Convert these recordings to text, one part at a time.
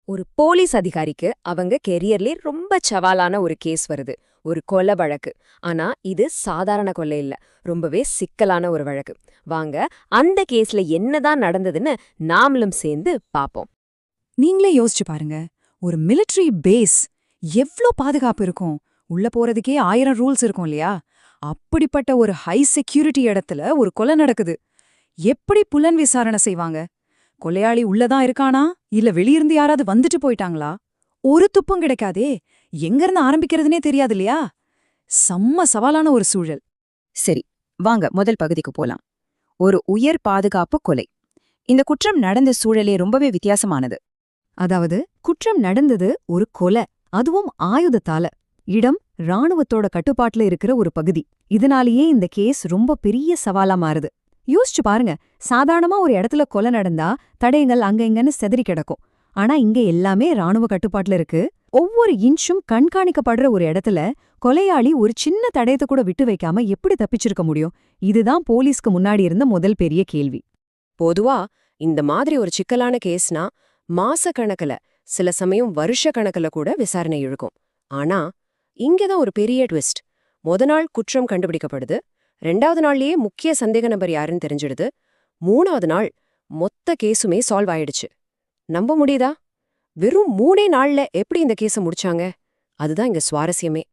ஒரு போலீஸ் அதிகாரிக்கு அவங்க கெரியர்லே ரொம்ப சவாலான ஒரு கேஸ் வருது. ஒரு கொலை வழக்கு. ஆனா இது சாதாரண கொலை இல்ல. ரொம்பவே சிக்கலான ஒரு வழக்கு. வாங்க அந்த கேஸ்ல என்னதான் நடந்ததுன்னு நாமளும் சேர்ந்து பாப்போம். நீங்களே யோசிச்சு பாருங்க. ஒரு மிலிட்டரி பேஸ் எவ்ளோ பாதுகாப்பு இருக்கும். உள்ள போறதுக்கே 1000 ரூல்ஸ் இருக்கும் இல்லையா? அப்படிப்பட்ட ஒரு ஹை செக்யூரிட்டி இடத்துல ஒரு கொலை நடக்குது. எப்படி புலன் விசாரணை செய்வாங்க? கொலையாளி உள்ளதான் இருக்கானா இல்ல வெளியிருந்து யாராவது வந்துட்டு போயிட்டாங்களா? ஒரு துப்பும் கிடைக்காதே. எங்க இருந்து ஆரம்பிக்கிறதுனே தெரியாது இல்லையா? செம்ம சவாலான ஒரு சூழல். சரி, வாங்க முதல் பகுதிக்கு போலாம். ஒரு உயர் பாதுகாப்பு கொலை. இந்த குற்றம் நடந்த சூழலே ரொம்பவே வித்தியாசமானது. அதாவது குற்றம் நடந்தது ஒரு கொலை, அதுவும் ஆயுதத்தால. இடம் ராணுவத்தோட கட்டுப்பாட்டுல இருக்கிற ஒரு பகுதி. இதனாலேயே இந்த கேஸ் ரொம்ப பெரிய சவாலா மாறுது. யோசிச்சு பாருங்க, சாதாரணமா ஒரு இடத்துல கொலை நடந்தா தடயங்கள் அங்க இங்கன்னு செதறி கிடக்கும். ஆனா இங்க எல்லாமே ராணுவ கட்டுப்பாட்டுல இருக்கு. ஒவ்வொரு இன்ச்சும் கண்காணிக்கப்படுற ஒரு இடத்துல கொலையாளி ஒரு சின்ன தடயத்தை கூட விட்டு வைக்காம எப்படி தப்பிச்சிருக்க முடியும்? இதுதான் போலீஸ்க்கு முன்னாடி இருந்த முதல் பெரிய கேள்வி. பொதுவா இந்த மாதிரி ஒரு சிக்கலான கேஸ்னா மாசக்கணக்குல, சில சமயம் வருஷ கணக்குல கூட விசாரணை இழுக்கும். ஆனா இங்கதான் ஒரு பெரிய ட்விஸ்ட். நாள் குற்றம் கண்டுபிடிக்கப்படுது, 2வது நாள்லயே முக்கிய சந்தேக நபர் யாருன்னு தெரிஞ்சிடுது, 3வது நாள் மொத்த கேஸுமே சால்வ் ஆயிடுச்சு. நம்ப முடியுதா? வெறும் 3 நாள்ல எப்படி இந்த கேஸ முடிச்சாங்க? அதுதான் இங்க சுவாரஸ்யமே.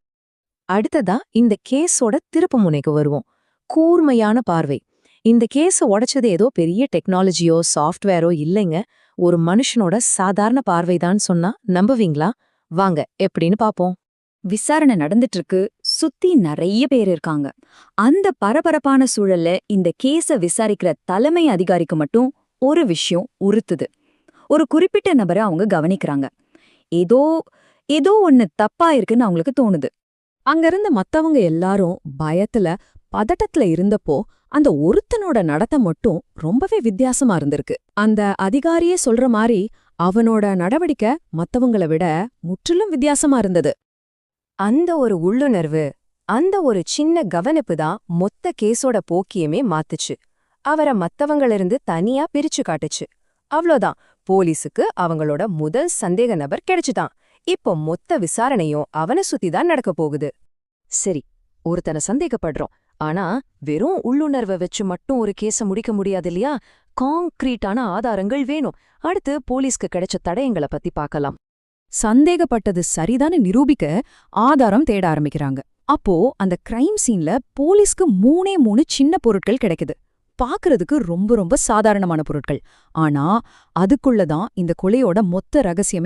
அடுத்ததா இந்த கேஸோட திருப்பு முனைக்கு வருவோம். கூர்மையான பார்வை. இந்த கேஸ உடைச்சது ஏதோ பெரிய டெக்னாலஜியோ சாஃப்ட்வேரோ இல்லைங்க, ஒரு மனுஷனோட சாதாரண பார்வைதான் சொன்னா நம்புவீங்களா? வாங்க எப்படின்னு பாப்போம். விசாரணை நடந்துட்டு இருக்கு. சுத்தி நிறைய பேர் இருக்காங்க. அந்த பரபரப்பான சூழல்ல இந்த கேஸ விசாரிக்கிற தலைமை அதிகாரிக்கு மட்டும் ஒரு விஷயம் உறுத்துது. ஒரு குறிப்பிட்ட நபரை அவங்க கவனிக்கிறாங்க. ஏதோ ஏதோ ஒன்னு தப்பா இருக்குன்னு அவங்களுக்கு தோணுது. அங்கிருந்த மத்தவங்க எல்லாரும் பயத்துல பதட்டத்துல இருந்தப்போ அந்த ஒருத்தனோட நடத்தை மட்டும் ரொம்பவே வித்தியாசமா இருந்திருக்கு. அந்த அதிகாரியே சொல்ற மாதிரி அவனோட நடவடிக்கை மத்தவங்கள விட முற்றிலும் வித்தியாசமா இருந்தது. அந்த ஒரு உள்ளுணர்வு, அந்த ஒரு சின்ன கவனிப்பு தான் மொத்த கேஸோட போக்கியமே மாத்துச்சு. அவரை மத்தவங்களிருந்து தனியா பிரிச்சு காட்டுச்சு. அவ்வளோதான், போலீஸுக்கு அவங்களோட முதல் சந்தேக நபர் கிடைச்சுதான். இப்போ மொத்த விசாரணையும் அவனை சுத்திதான் நடக்க போகுது. சரி, ஒருத்தனை சந்தேகப்படுறோம். ஆனா வெறும் உள்ளுணர்வை வச்சு மட்டும் ஒரு கேஸ முடிக்க முடியாது இல்லையா? காங்க்ரீட்டான ஆதாரங்கள் வேணும். அடுத்து போலீஸ்க்கு கிடைச்ச தடயங்களை பத்தி பார்க்கலாம். சந்தேகப்பட்டது சரிதான்னு நிரூபிக்க ஆதாரம் தேட ஆரம்பிக்கிறாங்க. அப்போ அந்த கிரைம் சீன்ல போலீஸ்க்கு 3 சின்ன பொருட்கள் கிடைக்குது. பாக்குறதுக்கு ரொம்ப ரொம்ப சாதாரணமான பொருட்கள். ஆனா அதுக்குள்ளதான் இந்த கொலையோட மொத்த ரகசியமே